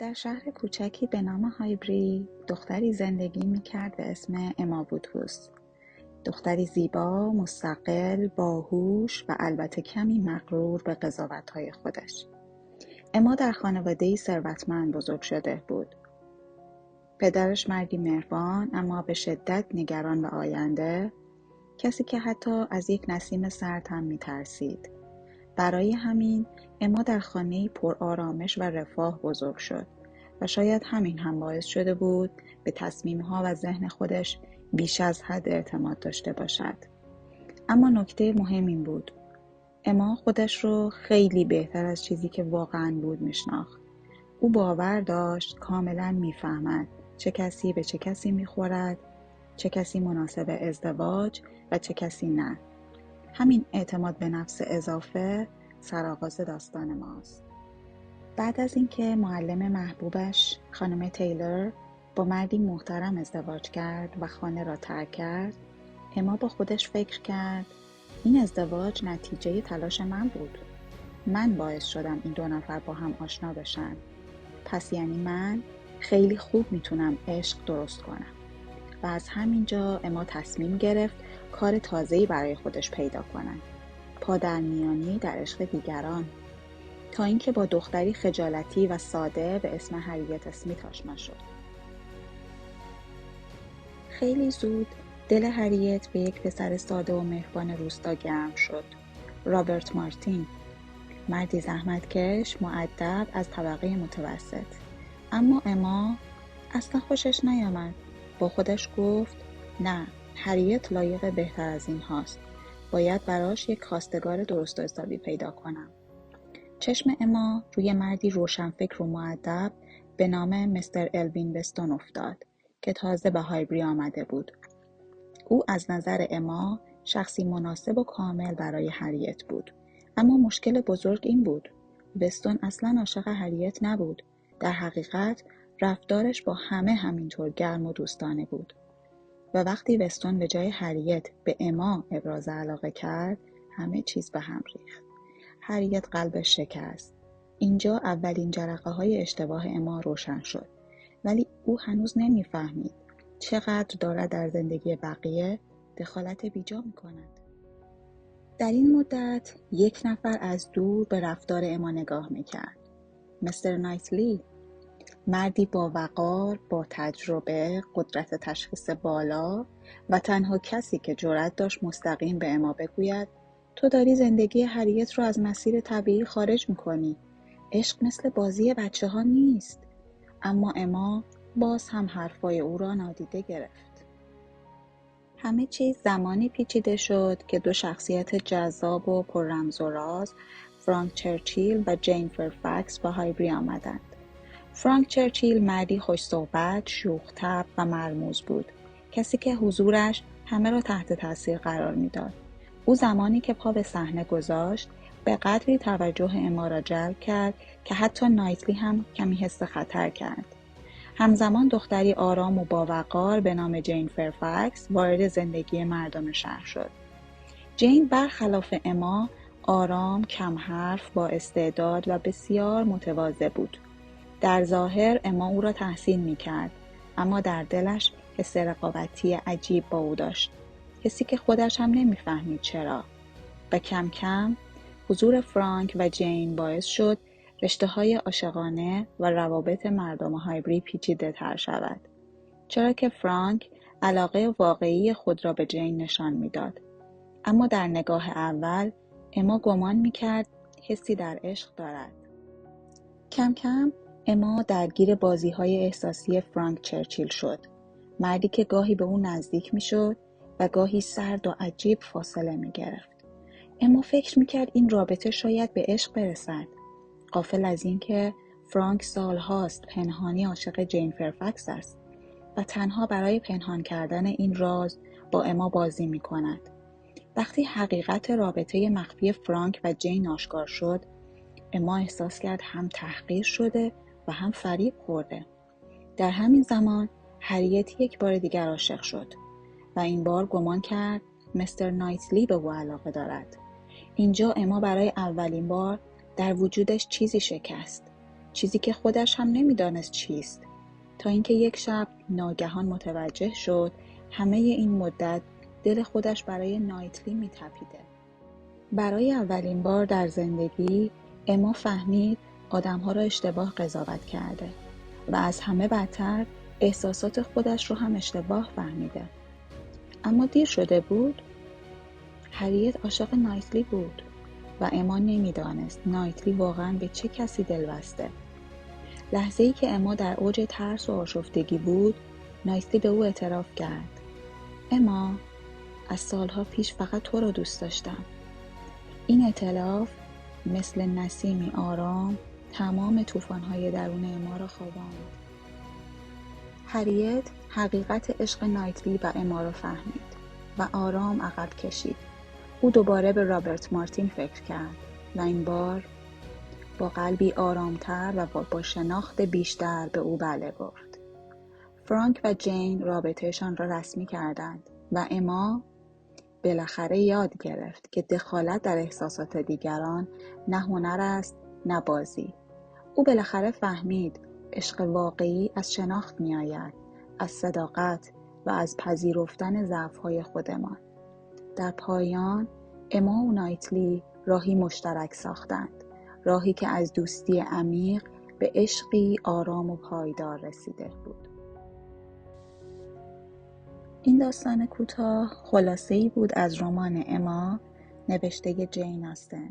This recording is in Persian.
در شهر کوچکی به نام هایبری دختری زندگی می‌کرد به اسم اما وودهوس. دختری زیبا، مستقل، باهوش و البته کمی مغرور به قضاوت‌های خودش. اما در خانواده‌ای ثروتمند بزرگ شده بود. پدرش مردی مهربان اما به شدت نگران به آینده، کسی که حتی از یک نسیم سرد هم می‌ترسید. برای همین اما در خانه‌ای پر آرامش و رفاه بزرگ شد و شاید همین هم باعث شده بود به تصمیم‌ها و ذهن خودش بیش از حد اعتماد داشته باشد. اما نکته مهم این بود: اما خودش رو خیلی بهتر از چیزی که واقعاً بود میشناخت. او باور داشت کاملاً میفهمد چه کسی به چه کسی میخورد، چه کسی مناسب ازدواج و چه کسی نه. همین اعتماد به نفس اضافه سرآغاز داستان ماست. بعد از اینکه معلم محبوبش خانم تیلر با مردی محترم ازدواج کرد و خانه را ترک کرد، اما با خودش فکر کرد این ازدواج نتیجه تلاش من بود. من باعث شدم این دو نفر با هم آشنا بشن. پس یعنی من خیلی خوب میتونم عشق درست کنم. و از همینجا اما تصمیم گرفت کار تازه‌ای برای خودش پیدا کند. پادرمیانی در عشق دیگران. تا اینکه با دختری خجالتی و ساده به اسم هریت اسمیت آشنا شد. خیلی زود دل هریت به یک پسر ساده و مهربان روستا گرم شد. رابرت مارتین، مردی زحمتکش، مؤدب، از طبقه متوسط. اما اما اصلا خوشش نیامد. با خودش گفت نه، هریت لایق بهتر از این هاست. باید براش یک خواستگار درست و حسابی پیدا کنم. چشم اما روی مردی روشنفکر و مؤدب به نام مستر الوین وستون افتاد که تازه به هایبری آمده بود. او از نظر اما شخصی مناسب و کامل برای هریت بود. اما مشکل بزرگ این بود: وستون اصلا عاشق هریت نبود. در حقیقت رفتارش با همه همینطور گرم و دوستانه بود. و وقتی وستون به جای هریت به اما ابراز علاقه کرد، همه چیز به هم ریخت. هریت قلبش شکست. اینجا اولین جرقه‌های اشتباه اما روشن شد. ولی او هنوز نمی‌فهمید چقدر دارد در زندگی بقیه دخالت بیجا می‌کند. در این مدت یک نفر از دور به رفتار اما نگاه می‌کرد. مستر نایتلی، مردی با وقار، با تجربه، قدرت تشخیص بالا و تنها کسی که جرأت داشت مستقیم به اما بگوید تو داری زندگی هریت رو از مسیر طبیعی خارج میکنی. عشق مثل بازی بچه ها نیست. اما اما باز هم حرفای او را نادیده گرفت. همه چیز زمانی پیچیده شد که دو شخصیت جذاب و پر رمز و راز، فرانک چرچیل و جین فرفکس، به هایبری آمدند. فرانک چرچیل مردی خوش صحبت، شوخ طبع و مرموز بود. کسی که حضورش همه را تحت تاثیر قرار میداد. او زمانی که پا به صحنه گذاشت به قدری توجه اما را جلب کرد که حتی نایتلی هم کمی حس خطر کرد. همزمان دختری آرام و باوقار به نام جین فرفکس وارد زندگی مردم شهر شد. جین برخلاف اما آرام، کم حرف، با استعداد و بسیار متواضع بود. در ظاهر اما او را تحسین می‌کرد، اما در دلش حس رقابتی عجیب با او داشت. حسی که خودش هم نمی‌فهمید چرا. و کم کم حضور فرانک و جین باعث شد رشته‌های عاشقانه و روابط مردم هایبری پیچیده‌تر شود. چرا که فرانک علاقه واقعی خود را به جین نشان می‌داد. اما در نگاه اول اما گمان می‌کرد حسی در عشق دارد. کم کم اما درگیر بازی‌های احساسی فرانک چرچیل شد. مردی که گاهی به او نزدیک می‌شد و گاهی سرد و عجیب فاصله می‌گرفت. اما فکر می‌کرد این رابطه شاید به عشق برسد. غافل از این که فرانک سالهاست پنهانی عاشق جین فرفکس است و تنها برای پنهان کردن این راز با اما بازی می‌کند. وقتی حقیقت رابطه مخفی فرانک و جین آشکار شد، اما احساس کرد هم تحقیر شده و هم فریب خورده. در همین زمان هریت یک بار دیگر عاشق شد و این بار گمان کرد مستر نایتلی به او علاقه دارد. اینجا اما برای اولین بار در وجودش چیزی شکست. چیزی که خودش هم نمیدانست چیست، تا اینکه یک شب ناگهان متوجه شد همه این مدت دل خودش برای نایتلی میتپیده. برای اولین بار در زندگی اما فهمید آدم‌ها را اشتباه قضاوت کرده و از همه بدتر احساسات خودش رو هم اشتباه فهمیده. اما دیر شده بود. هریت عاشق نایتلی بود و اما نمیدانست نایتلی واقعا به چه کسی دل بسته. لحظه‌ای که اما در اوج ترس و آشفتگی بود، نایتلی به او اعتراف کرد: اما از سالها پیش فقط تو رو دوست داشتم. این اعتراف مثل نسیمی آرام تمام طوفان‌های درون اما را خواباند. هریت حقیقت عشق نایتلی و اما را فهمید و آرام عقب کشید. او دوباره به رابرت مارتین فکر کرد و این بار با قلبی آرامتر و با شناخت بیشتر به او بله گفت. فرانک و جین رابطهشان را رسمی کردند و اما بالاخره یاد گرفت که دخالت در احساسات دیگران نه هنر است نه بازی. او بالاخره فهمید عشق واقعی از شناخت می آید، از صداقت و از پذیرفتن ضعف‌های خودمان. در پایان اما و نایتلی راهی مشترک ساختند، راهی که از دوستی عمیق به عشقی آرام و پایدار رسیده بود. این داستان کوتاه خلاصه‌ای بود از رمان اما نوشته جین آستن.